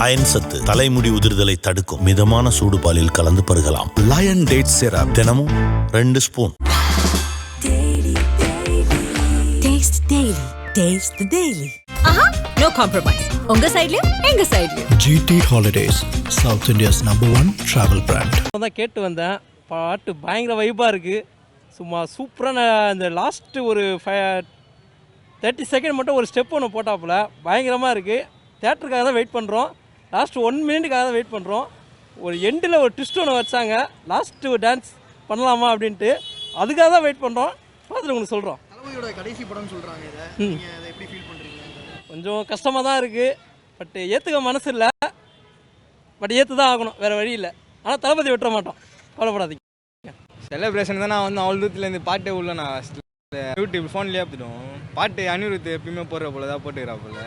Iron சத்து தலைமுடி உதிர்தலை தடுக்கும். மிதமான சூடு பாலில் கலந்து பருகலாம். லயன் டேட் சிரப் தினமும் 2 ஸ்பூன். No compromise. உங்க சைடுலயும் எங்க சைடுலயும். GT Holidays, South India's #1 travel brand. தான் கேட்டு வந்தேன். பாட்டு பயங்கர வைப்பாக இருக்குது. சும்மா சூப்பரான அந்த லாஸ்ட்டு ஒரு 30 செகண்ட் மட்டும் ஒரு ஸ்டெப் ஒன்று போட்டாப்புல பயங்கரமாக இருக்குது. தேட்டருக்காக தான் வெயிட் பண்ணுறோம். லாஸ்ட்டு 1 மினிட்டுக்காக தான் வெயிட் பண்ணுறோம். ஒரு எண்டில் ஒரு ட்விஸ்ட் ஒன்று வச்சாங்க. லாஸ்ட்டு ஒரு டான்ஸ் பண்ணலாமா அப்படின்ட்டு அதுக்காக தான் வெயிட் பண்ணுறோம். பார்த்துட்டு உங்களுக்கு சொல்கிறோம். தளபதியோட கடைசி படம்னு சொல்கிறாங்க. இதை எப்படி ஃபீல் பண்ணுறீங்க? கொஞ்சம் கஷ்டமாக தான் இருக்குது. பட் ஏற்றுக்க மனசு இல்லை. பட் ஏற்று தான் ஆகணும், வேறு வழி இல்லை. ஆனால் தளபதி விட்டுற மாட்டோம், கவலைப்படாதீங்க. செலிப்ரேஷன் தான். நான் வந்து அவ்வளோ தூரத்துலேருந்து பாட்டே உள்ள நான் யூடியூப் ஃபோன்லேயே பார்த்துட்டோம். பாட்டு அனிருத் எப்பயுமே போடுற போல தான் போட்டுக்கிறா போல.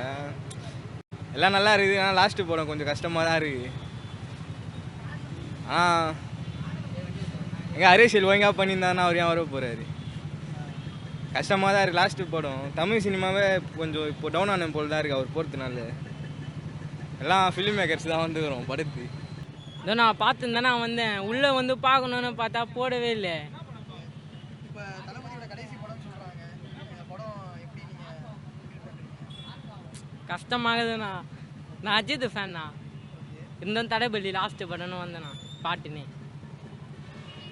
எல்லாம் நல்லா இருக்குது. ஆனால் லாஸ்ட்டு போட கொஞ்சம் கஷ்டமாக தான் இருக்குது. எங்கே அரசியல் ஒழுங்காக பண்ணியிருந்தாருன்னா அவர் ஏன் வர போகிறாரு? கஷ்டமாக தான் இருக்குது லாஸ்ட்டு படம். தமிழ் சினிமாவே கொஞ்சம் இப்போ டவுன் ஆன போல் தான் இருக்குது அவர் போகிறதுனால. எல்லாம் ஃபிலிம் மேக்கர்ஸ் தான் வந்துக்கிறோம் படத்து. இதோ நான் பார்த்துருந்தேன். நான் வந்தேன் உள்ளே வந்து பார்க்கணுன்னு பார்த்தா போடவே இல்லை. இப்போ தளபதியோட கடைசி படம்னு சொல்கிறாங்க. இந்த படம் எப்படி நீங்கள் கஷ்டமாகுதுண்ணா. நான் அஜித் ஃபேன் தான். இருந்தும் தடைபள்ளி லாஸ்ட்டு படம்னு வந்தேண்ணா பாட்டுன்னு.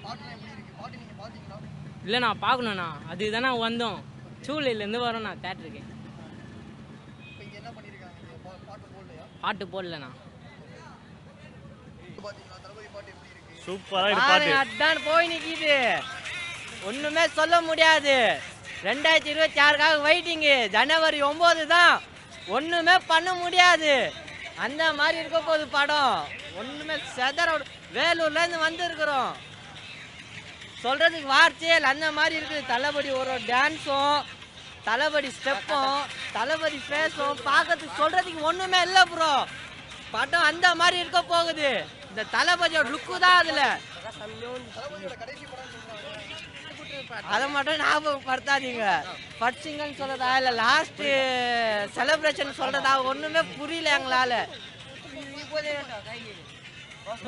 பாட்டுலாம் எப்படி இருக்குது? பாட்டு நீங்கள் பார்த்தீங்களா? இல்லைண்ணா பார்க்கணுண்ணா. அதுக்கு தானே வந்தோம். சூழ்நிலேருந்து வரோண்ணா தேட்டருக்கு. இப்போ இங்கே என்ன பண்ணியிருக்காங்க? பாட்டு போடலையா? பாட்டு போடலண்ணா. பார்த்தீங்களா? தளபதி பாட்டு எப்படி இருக்குது? சூப்பராக அதான் போய் நிற்கிது. ஒன்றுமே சொல்ல முடியாது. 2026க்காக வெயிட்டிங்கு. ஜனவரி 9 தான். ஒன்றுமே பண்ண முடியாது. அந்த மாதிரி இருக்க போகுது படம். ஒன்றுமே வேலூர்லேருந்து வந்துருக்குறோம். சொல்கிறதுக்கு வார்த்தையே இல்லை. அந்த மாதிரி இருக்குது. தளபதி ஒரு டான்ஸும் தளபதி ஸ்டெப்பும் தளபதி ஃபேஸும் பார்க்கறதுக்கு சொல்கிறதுக்கு ஒன்றுமே இல்லை ப்ரோ. படம் அந்த மாதிரி இருக்க போகுது. இந்த தளபதியோட லுக்கு தான் அதில். அதை மட்டும் ஞாபகப்படுத்தாதீங்க. பட்சிங்கன்னு சொல்கிறதா இல்லை லாஸ்ட்டு செலிப்ரேஷன் சொல்கிறதா ஒன்றுமே புரியல எங்களால்.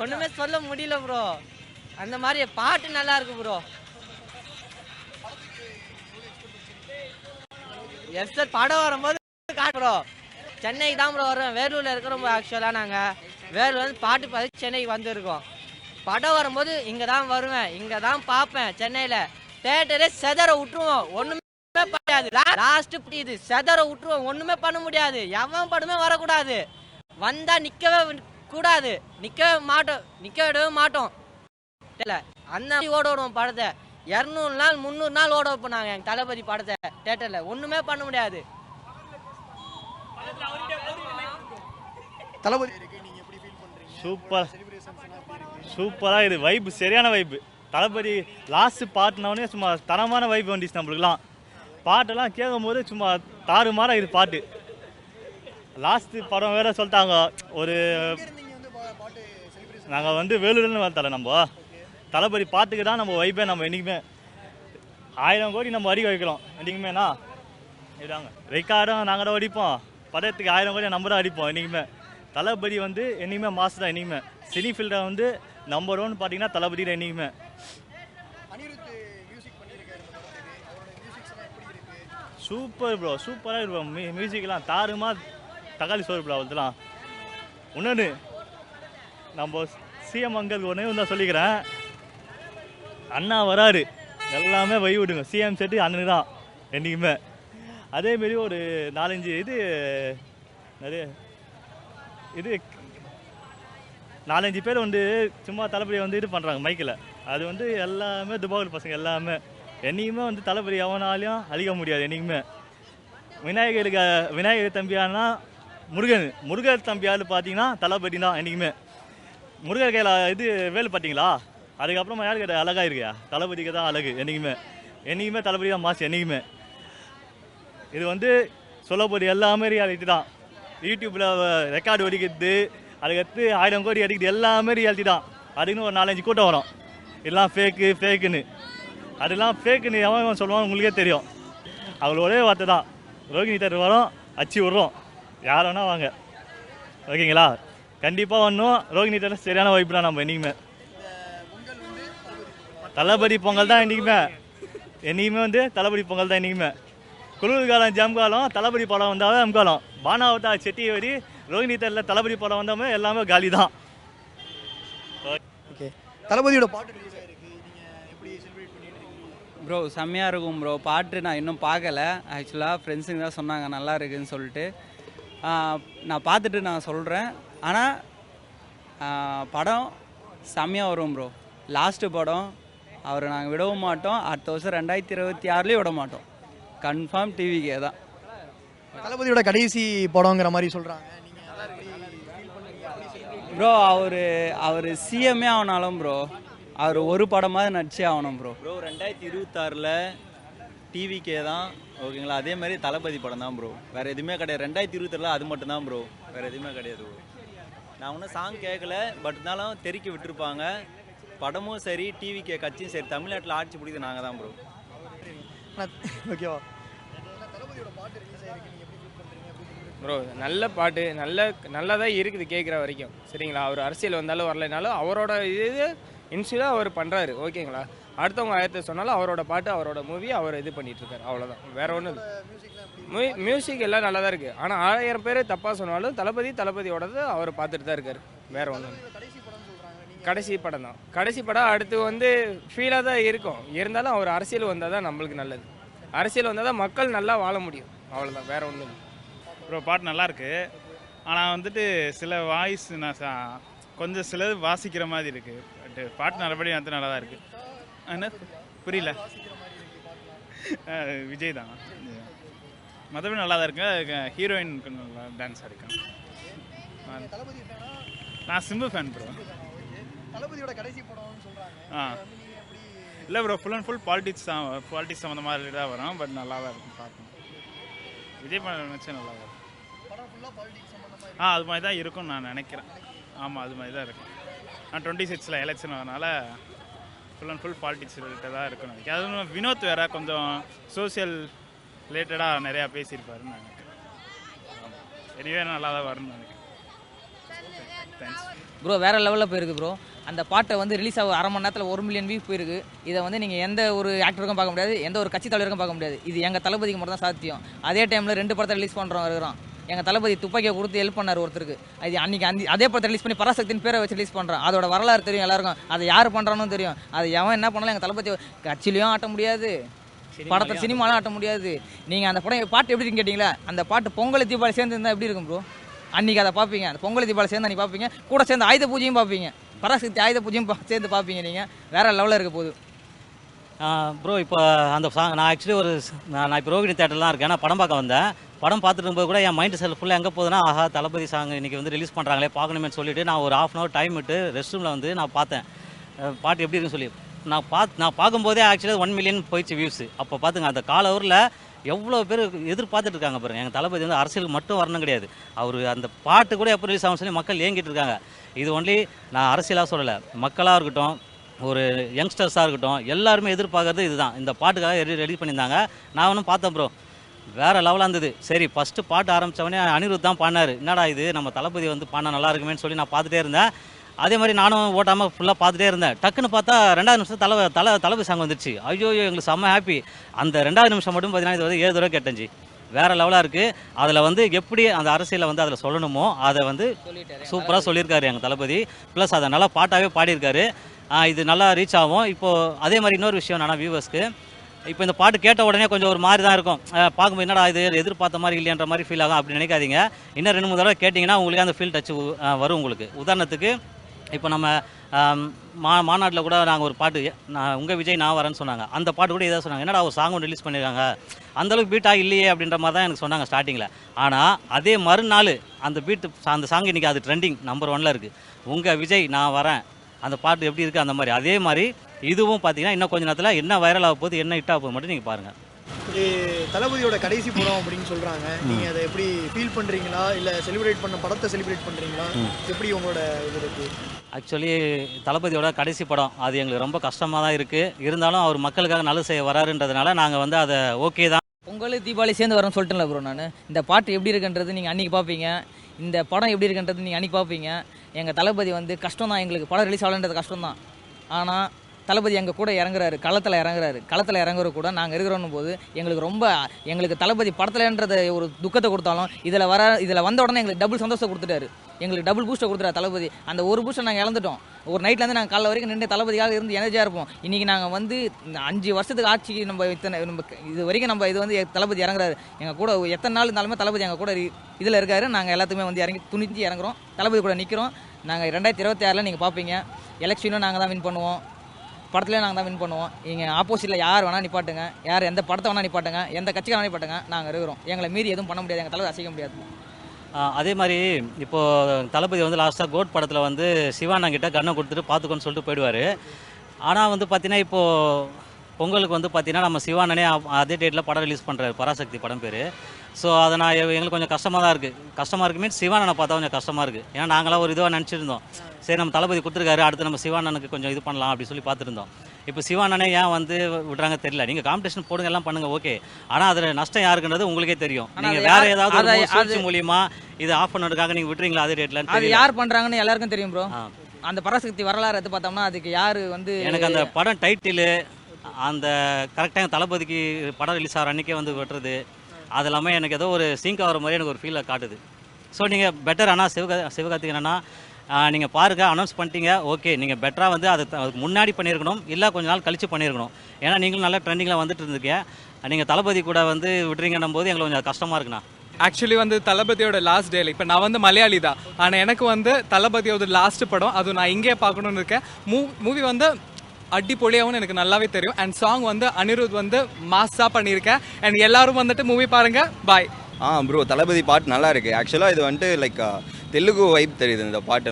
ஒன்றுமே சொல்ல முடியல ப்ரோ. அந்த மாதிரி பாட்டு நல்லா இருக்கு ப்ரோ. எஸ் சார் படம் வரும்போது ப்ரோ சென்னைக்கு தான் ப்ரோ வரோம். வேலூரில் இருக்கிறோம் ஆக்சுவலாக. நாங்கள் வேலூர் வந்து பாட்டு பார்த்து சென்னைக்கு வந்துருக்கோம். படம் வரும்போது இங்கே தான் வருவேன், இங்கே தான் பார்ப்பேன். சென்னையில் தேட்டரே செதற விட்டுருவோம். ஒன்றுமே பண்ணாது. லாஸ்ட்டு இது செதற விட்டுருவோம். ஒன்றுமே பண்ண முடியாது. எவன் படமே வரக்கூடாது. வந்தால் நிற்கவே கூடாது. நிற்க விடவே மாட்டோம். அந்த ஓட விடுவோம் படத்தை. 200 நாள் 300 நாள் ஓட வைப்போம் நாங்கள் எங்கள் தளபதி படத்தை தேட்டரில். ஒன்றுமே பண்ண முடியாது. தளபதி சூப்பராக இது வைப்பு, சரியான வைப்பு. தளபதி லாஸ்ட் பாட்டுனோடனே சும்மா தரமான வைப்பு வந்துச்சு நம்மளுக்குலாம். பாட்டெல்லாம் கேட்கும் போது சும்மா தாறுமாறாக இது பாட்டு. லாஸ்ட்டு படம் வேறு சொல்லிட்டாங்க. ஒரு நாங்கள் வந்து வேலூர்லேருந்து வந்தால நம்ம தளபதி பாட்டுக்கு தான் நம்ம வைப்பே. நம்ம என்றைக்குமே 1000 கோடி நம்ம அடிக்க வைக்கிறோம் என்றைக்குமேண்ணா. இதாங்க ரெக்கார்டும் நாங்கள் தான் அடிப்போம். படத்துக்கு 1000 கோடி நம்ம தான் அடிப்போம் என்றைக்குமே. தளபதி வந்து என்றைக்குமே மாசு தான். என்றைக்குமே சினி ஃபீல்டை வந்து நம்பர் 1 பார்த்தீங்கன்னா தளபதி தான் என்றைக்குமே. சூப்பர் ப்ரோ, சூப்பராக இருக்கும். மியூசிக்லாம் தாறுமா தக்காளி சோறு ப்ரோ. அவளுக்குலாம் இன்னொன்று நம்ம சிஎம் அங்கல் ஒன்றே தான் சொல்லிக்கிறேன். அண்ணா வராரு எல்லாமே வை விடுங்க. சிஎம் செட்டு அண்ணனு தான் என்றைக்குமே. அதேமாரி ஒரு 4-5 நிறைய 4-5 பேர் வந்து சும்மா தளபதியை வந்து இது பண்ணுறாங்க மைக்கில். அது வந்து எல்லாமே துபாகூர் பசங்க எல்லாமே. என்றைக்குமே வந்து தளபதி எவனாலையும் அழிக்க முடியாது. என்றைக்குமே விநாயகர் தம்பியானா முருகர் தம்பியால் பார்த்தீங்கன்னா தளபதி தான் என்றைக்குமே. முருகர் கையில் இது வேலு பார்த்தீங்களா? அதுக்கப்புறமா யார் கேட்ட அழகாக இருக்கியா? தளபதிக்கு தான் அழகு என்றைக்குமே தளபதி தான் மாசு என்றைக்குமே. இது வந்து சொல்லப்போது எல்லாமே ரியாலிட்டி தான். யூடியூப்பில் ரெக்கார்டு ஒடிக்கிறது, அதுக்கடுத்து 1000 கோடி அடிக்கிறது எல்லாமே ரியாலிட்டி தான். அதுக்குன்னு ஒரு 4-5 கூட்டம் வரும். இதெல்லாம் ஃபேக்குன்னு. அதெல்லாம் ஃபேக்குன்னு எவன் சொல்லுவான் உங்களுக்கே தெரியும். அவங்களோடே வார்த்தை தான். ரோகிணி தேட்டர் வரோம், அச்சு விட்றோம், யார் வேணா வாங்க, ஓகேங்களா? கண்டிப்பாக ஒன்றும் ரோகிணி தேட்டர் சரியான வைப்பு தான் நம்ம என்றைக்குமே. தளபதி பொங்கல் தான் என்றைக்குமே வந்து தளபதி பொங்கல் தான் என்றைக்குமே. குளிர் காலம் ஜம் காலம் தளபதி படம் வந்தாவே காலம். பானாவட்டா செட்டி வரி ரோகிணி தேட்டரில் தளபதி படம் வந்தாமே எல்லாமே காலி தான். ஓகே, தளபதியோட பாட்டு ரிலீஸ் ஆயிருக்கு, நீங்கள் எப்படி செலிப்ரேட் பண்ணிட்டு இருக்கீங்க? ப்ரோ செம்மையாக இருக்கும் ப்ரோ. பாட்டு நான் இன்னும் பார்க்கல. ஆக்சுவலாக ஃப்ரெண்ட்ஸுங்க தான் சொன்னாங்க நல்லா இருக்குதுன்னு சொல்லிட்டு. நான் பார்த்துட்டு நான் சொல்கிறேன். ஆனால் படம் செம்மையாக வரும் ப்ரோ. லாஸ்ட்டு படம் அவரை நாங்கள் விடவும் மாட்டோம். அடுத்த வருஷம் 2026 விட மாட்டோம். கன்ஃபார்ம் டிவிக்கே தான். தளபதியோட கடைசி படங்கிற மாதிரி சொல்கிறாங்க. ப்ரோ அவர் சிஎம்ஏ ஆனாலும் ப்ரோ அவர் ஒரு படமாவது நடிச்சே ஆகணும் ப்ரோ. 2026 டிவிக்கே தான் ஓகேங்களா. அதே மாதிரி தளபதி படம் தான் ப்ரோ, வேறு எதுவுமே கிடையாது. 2026 அது மட்டும்தான் ப்ரோ, வேறு எதுவுமே கிடையாது. நான் ஒன்றும் சாங் கேட்கல, பட் இருந்தாலும் தெறிக்க விட்டுருப்பாங்க. படமும் சரி டிவிக்கே கட்சியும் சரி தமிழ்நாட்டில் ஆட்சி பிடிக்குது நாங்கள் தான் ப்ரோ. ஓகேவா? ப்ரோ நல்ல பாட்டு நல்லா தான் இருக்குது கேட்குற வரைக்கும். சரிங்களா, அவர் அரசியல் வந்தாலும் வரலைனாலும் அவரோட இது இன்ஸ்டியூட்டாக அவர் பண்ணுறாரு. ஓகேங்களா, அடுத்தவங்க ஆயிரத்தை சொன்னாலும் அவரோட பாட்டு அவரோட மூவி அவர் இது பண்ணிகிட்ருக்காரு. அவ்வளோதான், வேறு ஒன்றும் இல்லை. மியூசிக் எல்லாம் நல்லா தான் இருக்குது. ஆனால் 1000 பேர் தப்பாக சொன்னாலும் தளபதியோடது அவர் பார்த்துட்டு தான் இருக்கார். வேறு ஒன்றும் கடைசி படம் தான். கடைசி படம் அடுத்து வந்து ஃபீலாக தான் இருக்கும். இருந்தாலும் அவர் அரசியல் வந்தால் தான் நம்மளுக்கு நல்லது. அரசியல் வந்தால் தான் மக்கள் நல்லா வாழ முடியும். அவ்வளோதான், வேறு ஒன்றும் இல்லை. ப்ரோ பாட்டு நல்லாயிருக்கு. ஆனால் வந்துட்டு சில வாய்ஸ் நான் கொஞ்சம் சிலது வாசிக்கிற மாதிரி இருக்குது. பட் பாட்டு நல்லபடியாக வந்து நல்லா தான் இருக்குது. என்ன புரியல? விஜய் தான். மற்றபடி நல்லா தான் இருக்கு. ஹீரோயினுக்கு நல்லா டான்ஸ் ஆடிருக்கேன். நான் சிம்பு ஃபேன் ப்ரோ. தளபதியோட கடைசி படம்னு சொல்கிறாங்க. இல்லை bro, full and full politics சம்மந்த மாதிரி தான் வரும். பட் நல்லா தான் இருக்கும் பார்க்கணும். விஜய் படம் நினச்சா நல்லா இருக்கும். அது மாதிரி தான் இருக்கும்னு நான் நினைக்கிறேன். ஆமாம், அது மாதிரி தான் இருக்கும். நான் 26 எலெக்ஷன் வரனால ஃபுல் அண்ட் ஃபுல் பாலிடிக்ஸ் ரிலேட்டடாக தான் இருக்குன்னு நினைக்கிறேன். அதுவும் வினோத் வேறு கொஞ்சம் சோசியல் ரிலேட்டடாக நிறையா பேசியிருப்பாருன்னு நினைக்கிறேன். எனிவே நல்லா தான் வரும்னு நினைக்கிறேன். Thanks bro. வேறு லெவலில் போயிருக்கு ப்ரோ. அந்த பாட்டை வந்து ரிலீஸ் ஆக அரை மணி நேரத்தில் 1 மில்லியன் வியூ போயிருக்கு. இதை வந்து நீங்கள் எந்த ஒரு ஆக்டருக்கும் பார்க்க முடியாது, எந்த ஒரு கட்சி தலைவருக்கும் பார்க்க முடியாது. இது எங்கள் தளபதிக்கு மட்டும் தான் சாத்தியம். அதே டைமில் 2 படத்தை ரிலீஸ் பண்ணுறோம் இருக்கிறோம். எங்கள் தளபதி துப்பாக்கியை கொடுத்து ஹெல்ப் பண்ணார் ஒருத்தருக்கு. அது அன்றைக்கி அதே படத்தை ரிலீஸ் பண்ணி பராசக்தின்னு பேரை வச்சு ரிலீஸ் பண்ணுறோம். அதோட வரலாறு தெரியும் எல்லாருக்கும். அதை யார் பண்ணுறான்னு தெரியும். அது எவன் என்ன பண்ணலாம் எங்கள் தளபதி கட்சியிலையும் ஆட்ட முடியாது, படத்தை சினிமாலாம் ஆட்ட முடியாது. நீங்கள் அந்த படம் பாட்டு எப்படி இருக்குன்னு கேட்டிங்களா? அந்த பாட்டு பொங்கல் தீபாவளி சேர்ந்து இருந்தால் எப்படி இருக்கும் ப்ரோ? அன்றைக்கி அதை பார்ப்பீங்க. அந்த பொங்கல் தீபாவளி சேர்ந்து அன்றைக்கி பார்ப்பீங்க. கூட சேர்ந்து ஆயுத பூஜையும் பார்ப்பீங்க. பராசக்தி ஆயுத பூஜையும் சேர்ந்து பார்ப்பீங்க. நீங்கள் வேறு லெவலில் இருக்க போகுது ப்ரோ. இப்போ அந்த சாங் நான் ஆக்சுவலி நான் இப்போ ரோகிணி தேட்டர்லாம் இருக்கேன். நான் படம் பார்க்க வந்தேன். படம் பார்த்துட்டு இருக்கும்போது கூட என் மைண்ட் செல் ஃபுல்லாக எங்கே போகுதுன்னா, ஆஹா தளபதி சாங் இன்றைக்கி வந்து ரிலீஸ் பண்ணுறாங்களே பார்க்கணுமே சொல்லிட்டு நான் ஒரு 1/2 hour டைம் விட்டு ரெஸ்ட் ரூமில் வந்து நான் பார்த்தேன் பாட்டு எப்படி இருக்குன்னு சொல்லி. நான் பார்க்கும்போதே ஆக்சுவலி 1 மில்லியன் போயிடுச்சு வியூஸ். அப்போ பார்த்துங்க அந்த கால ஊரில் எவ்வளோ பேர் எதிர்பார்த்துட்டு இருக்காங்க பாருங்க. எங்கள் தளபதி வந்து அரசியலுக்கு மட்டும் வரணும் கிடையாது, அவர் அந்த பாட்டு கூட எப்போ ரிலீஸ் ஆகும் சொல்லி மக்கள் ஏங்கிட்டு இருக்காங்க. இது ஒன்லி நான் அரசியலாக சொல்லலை, மக்களாக இருக்கட்டும், ஒரு யங்ஸ்டர்ஸாக இருக்கட்டும், எல்லாருமே எதிர்பார்க்கறது இதுதான். இந்த பாட்டுக்காக ரெடி பண்ணியிருந்தாங்க. நான் ஒன்றும் பார்த்தேன் ப்ரோ, வேறு லெவலாக இருந்தது. சரி, ஃபஸ்ட்டு பாட்டு ஆரம்பித்தவொடனே அனிருத் தான் பாடினார். என்னடா இது நம்ம தளபதி வந்து பாடினா நல்லா இருக்குமேன்னு சொல்லி நான் பார்த்துட்டே இருந்தேன். அதே மாதிரி நானும் ஓட்டாமல் ஃபுல்லாக பார்த்துட்டே இருந்தேன். டக்குன்னு பார்த்தா 2வது நிமிஷம் தளபதி சாங் வந்துடுச்சு. ஐயோ எங்களுக்கு செம்ம ஹாப்பி. அந்த 2வது நிமிஷம் மட்டும் பார்த்தீங்கன்னா இது வந்து 7 தடவை கேட்டஞ்சி. வேறு லெவலாக இருக்குது. அதில் வந்து எப்படி அந்த அரசியலை வந்து அதில் சொல்லணுமோ அதை வந்து சூப்பராக சொல்லியிருக்காரு எங்கள் தளபதி. ப்ளஸ் அதை நல்லா பாட்டாகவே பாடியிருக்காரு. இது நல்லா ரீச் ஆகும். இப்போது அதே மாதிரி இன்னொரு விஷயம் என்னன்னா, வியூவர்ஸ்க்கு இப்போ இந்த பாட்டு கேட்ட உடனே கொஞ்சம் ஒரு மாதிரி தான் இருக்கும். பார்க்கும்போது என்னடா இது எதிர்பார்த்த மாதிரி இல்லைன்ற மாதிரி ஃபீல் ஆகும். அப்படி நினைக்காதீங்க. இன்னும் 2-3 தடவை கேட்டிங்கன்னா உங்களுக்கு அந்த ஃபீல் டச் வரும் உங்களுக்கு. உதாரணத்துக்கு இப்போ நம்ம மாநாட்டில் கூட நாங்கள் ஒரு பாட்டு உங்கள் விஜய் நான் வரேன்னு சொன்னாங்க. அந்த பாட்டு கூட இதாக சொன்னாங்க, என்னடா ஒரு சாங் ஒன்று ரிலீஸ் பண்ணியிருக்காங்க, அந்தளவுக்கு பீட்டாக இல்லையே அப்படின்ற மாதிரி தான் எனக்கு சொன்னாங்க ஸ்டார்டிங்கில். ஆனால் அதே மறுநாள் அந்த அந்த சாங் இன்றைக்கி அது ட்ரெண்டிங் நம்பர் 1ல் இருக்குது. உங்கள் விஜய் நான் வரேன் அந்த பாட்டு எப்படி இருக்குது அந்த மாதிரி. அதே மாதிரி இதுவும் பார்த்தீங்கன்னா இன்னும் கொஞ்சம் நேரத்தில் என்ன வைரல் ஆக போகுது, என்ன ஹிட் ஆக போகுது மட்டும் நீங்கள் பாருங்கள். இது தளபதியோட கடைசி படம் அப்படின்னு சொல்கிறாங்க. நீங்கள் அதை எப்படி ஃபீல் பண்ணுறீங்களா, இல்லை செலிப்ரேட் பண்ண படத்தை செலிப்ரேட் பண்ணுறீங்களா, எப்படி உங்களோட இது இருக்குது? ஆக்சுவலி தளபதியோட கடைசி படம் அது எங்களுக்கு ரொம்ப கஷ்டமாக தான் இருக்குது. இருந்தாலும் அவர் மக்களுக்காக நல்லது செய்ய வராருன்றதுனால நாங்கள் வந்து அதை ஓகே தான். பொங்கல் தீபாவளி சேர்ந்து வரேன்னு சொல்லிட்டேன்ல ப்ரோ. நான் இந்த பாட்டு எப்படி இருக்குன்றது நீங்கள் அன்றைக்கி பார்ப்பீங்க. இந்த படம் எப்படி இருக்குன்றது நீங்கள் அன்றைக்கி பார்ப்பீங்க. எங்கள் தளபதி வந்து கஷ்டம் தான், எங்களுக்கு படம் ரிலீஸ் ஆகலன்றது கஷ்டம் தான். ஆனால் தளபதி எங்கள் கூட இறங்குறாரு, களத்தில் இறங்குற கூட நாங்கள் இருக்கிறோன்னும் போது எங்களுக்கு தளபதி படத்துலன்றத ஒரு துக்கத்தை கொடுத்தாலும் இதில் வந்த உடனே எங்களுக்கு டபுள் சந்தோஷத்தை கொடுத்துட்டாரு, எங்களுக்கு டபுள் பூஸ்ட்டை கொடுத்துட்டாரு தளபதி. அந்த ஒரு பூஸ்ட்டை நாங்கள் இழந்துட்டோம். ஒரு நைட்லேருந்து நாங்கள் காலைல வரைக்கும் நின்று தளபதியாக இருந்து எனர்ஜியாக இருப்போம். இன்றைக்கி நாங்கள் வந்து 5 வருஷத்துக்கு ஆட்சிக்கு நம்ம இது வரைக்கும் நம்ம இது வந்து தளபதி இறங்குறாரு, எங்கள் கூட எத்தனை நாள் இருந்தாலுமே தளபதி எங்கள் கூட இதில் இருக்காரு. நாங்கள் எல்லாத்துக்குமே வந்து இறங்கி துணிஞ்சு இறங்குறோம், தளபதி கூட நிற்கிறோம். நாங்கள் 2026 நீங்கள் பார்ப்பீங்க, எலெக்ஷனும் நாங்கள் தான் வின் பண்ணுவோம், படத்துலேயும் நாங்கள் தான் வின் பண்ணுவோம். இங்கே ஆப்போசிட்டில் யார் வேணால் நிப்பாட்டுங்க, யார் எந்த படத்தை வேணால் நிப்பாட்டுங்க, எந்த கட்சிக்கு வேணால் நிப்பாட்டுங்க, நாங்கள் இருக்கிறோம். எங்களை மீறி எதுவும் பண்ண முடியாது, எங்கள் தலைவர் அசைக்க முடியாது. அதே மாதிரி இப்போது தளபதி வந்து லாஸ்ட்டாக கோட் படத்தில் வந்து சிவானா கிட்ட கண்ணை கொடுத்துட்டு பார்த்துக்கோன்னு சொல்லிட்டு போயிடுவார். ஆனால் வந்து பார்த்தீங்கன்னா இப்போது பொங்கலுக்கு வந்து பார்த்தீங்கன்னா நம்ம சிவானனே அதே டேட்டில் படம் ரிலீஸ் பண்ணுறாரு, பராசக்தி படம் பேர். ஸோ அதை நான் எங்களுக்கு கொஞ்சம் கஷ்டமாக தான் இருக்குது. மீன்ஸ் சிவானனை பார்த்தா கொஞ்சம் கஷ்டமாக இருக்குது. ஏன்னா நாங்களாம் ஒரு இதுவாக நினச்சிருந்தோம், சரி நம்ம தளபதி கொடுத்துருக்காரு, அடுத்து நம்ம சிவானனுக்கு கொஞ்சம் இது பண்ணலாம் அப்படி சொல்லி பார்த்துருந்தோம். இப்போ சிவானனே ஏன் வந்து விடுறாங்க தெரியல. நீங்கள் காம்படிஷன் போடுங்க, எல்லாம் பண்ணுங்க, ஓகே. ஆனால் அதில் நஷ்டம் யாருக்குன்றது உங்களுக்கே தெரியும். நீங்கள் வேறு ஏதாவது மூலியமா இது ஆஃப் பண்ணுறதுக்காக நீங்கள் விட்டுறீங்களா அதே டேட்டில்? அது யார் பண்ணுறாங்கன்னு எல்லாருக்கும் தெரியும் ப்ரோ. அந்த பராசக்தி வரலாறு எடுத்து பார்த்தோம்னா அதுக்கு யார் வந்து எனக்கு அந்த படம் டைட்டிலு அந்த கரெக்டாக தளபதிக்கு படம் ரிலீஸ் ஆகிற அன்றைக்கே வந்து வெட்டுறது அது எல்லாமே எனக்கு ஏதோ ஒரு சிங்க் ஆகிற மாதிரி எனக்கு ஒரு ஃபீலை காட்டுது. ஸோ நீங்கள் பெட்டர். ஆனால் சிவகார்த்திகேயன் என்னன்னா நீங்கள் பாருங்கள், அனௌன்ஸ் பண்ணிட்டீங்க, ஓகே. நீங்கள் பெட்டராக வந்து அதுக்கு முன்னாடி பண்ணியிருக்கணும், இல்லை கொஞ்ச நாள் கழித்து பண்ணியிருக்கணும். ஏன்னா நீங்களும் நல்லா ட்ரெண்டிங்கில் வந்துட்டு இருந்துருக்கீங்க. நீங்கள் தளபதி கூட வந்து விட்டுறீங்கன்னும் போது எங்களுக்கு கொஞ்சம் கஷ்டமாக இருக்குண்ணா. ஆக்சுவலி வந்து தளபதியோட லாஸ்ட் டேல இப்போ நான் வந்து மலையாளி தான், ஆனால் எனக்கு வந்து தளபதியோட லாஸ்ட் படம் அது நான் இங்கே பார்க்கணுன்னு இருக்கேன். மூவி வந்து அடிப்பொழியாகவும் எனக்கு நல்லாவே தெரியும். அண்ட் சாங் வந்து அனிருத் வந்து மாஸாக பண்ணியிருக்கேன். அண்ட் எல்லாரும் வந்துட்டு மூவி பாருங்கள். பாய். ப்ரோ தளபதி பாட்டு நல்லா இருக்குது. ஆக்சுவலாக இது வந்துட்டு லைக் தெலுங்கு வைப் தெரியுது இந்த பாட்டு.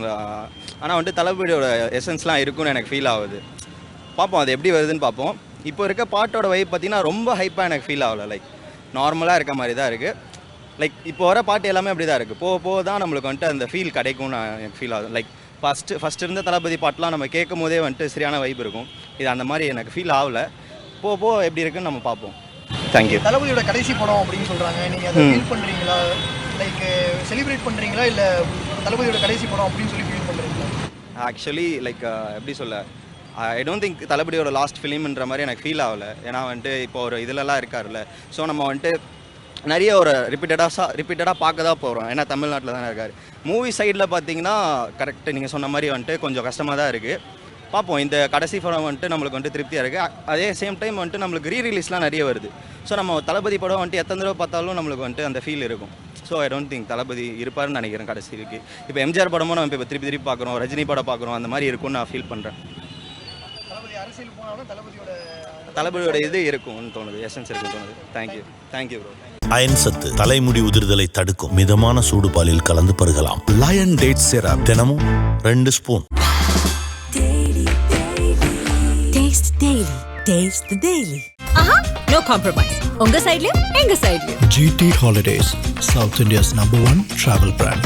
ஆனால் வந்துட்டு தளபதியோட எசன்ஸ்லாம் இருக்குன்னு எனக்கு ஃபீல் ஆகுது. பார்ப்போம் அது எப்படி வருதுன்னு பார்ப்போம். இப்போ இருக்க பாட்டோட வைப் பார்த்தீங்கன்னா ரொம்ப ஹைப்பாக எனக்கு ஃபீல் ஆகலை, லைக் நார்மலாக இருக்க மாதிரி தான் இருக்குது. லைக் இப்போ வர பாட்டு எல்லாமே அப்படி தான் இருக்குது. போக தான் நம்மளுக்கு வந்துட்டு அந்த ஃபீல் கிடைக்கும்னு எனக்கு ஃபீல் ஆகுது. லைக் ஃபஸ்ட்டு இருந்த தளபதி பாட்டெலாம் நம்ம கேட்கும் போதே வந்துட்டு சரியான வைப் இருக்கும். இது அந்த மாதிரி எனக்கு ஃபீல் ஆகலை. போக எப்படி இருக்குன்னு நம்ம பார்ப்போம். தேங்க்யூ. தளபதியோட கடைசி படம் அப்படின்னு சொல்கிறாங்க, நீங்கள் அதை ஃபீல் பண்ணுறீங்களா? லைக் செலிப்ரேட் பண்ணுறீங்களா இல்லை தளபதியோட கடைசி படம் அப்படின்னு சொல்லி ஃபீல் பண்ணுறீங்களா? ஆக்சுவலி லைக் எப்படி சொல்ல, ஐ டோன்ட் திங்க் தளபதியோட லாஸ்ட் ஃபிலிம்ன்ற மாதிரி எனக்கு ஃபீல் ஆகலை. ஏன்னா வந்துட்டு இப்போ ஒரு இதிலலாம் இருக்கார்ல, ஸோ நம்ம வந்துட்டு நிறைய ஒரு ரிப்பீட்டடாக பார்க்க தான் போகிறோம். ஏன்னா தமிழ்நாட்டில் தானே இருக்கார். மூவி சைடில் பார்த்தீங்கன்னா கரெக்டு நீங்கள் சொன்ன மாதிரி வந்துட்டு கொஞ்சம் கஷ்டமாக தான் இருக்குது. பார்ப்போம். இந்த கடைசி படம் வந்துட்டு நம்மளுக்கு வந்துட்டு திருப்தியாக இருக்குது. அதே சேம் டைம் வந்துட்டு நம்மளுக்கு ரீரிலீஸ்லாம் நிறைய வருது. ஸோ நம்ம தளபதி படம் வந்துட்டு எத்தனை தடவை பார்த்தாலும் நம்மளுக்கு வந்துட்டு அந்த ஃபீல் இருக்கும். ஸோ ஐ டோன்ட் திங்க் தளபதி இருப்பார்னு நினைக்கிறேன் கடைசிக்கு. இப்போ எம்ஜிஆர் படமும் நம்ம இப்போ திருப்பி பார்க்குறோம், ரஜினி படம் பார்க்குறோம், அந்த மாதிரி இருக்கும்னு நான் ஃபீல் பண்ணுறேன். தளபதியோட இது இருக்கும்னு தோணுது, எசன்ஸ் இருக்குன்னு தோணுது. Thank you bro. அயன் சத்து தலைமுடி உதிர்தலை தடுக்கும். மிதமான சூடு பாலில் கலந்து பருகலாம். லயன் டேட் சிரப் தினமும் 2 spoon. Taste the daily. No compromise. உங்க சைடுலயும் எங்க சைடுலயும். GT Holidays, South India's #1 travel brand.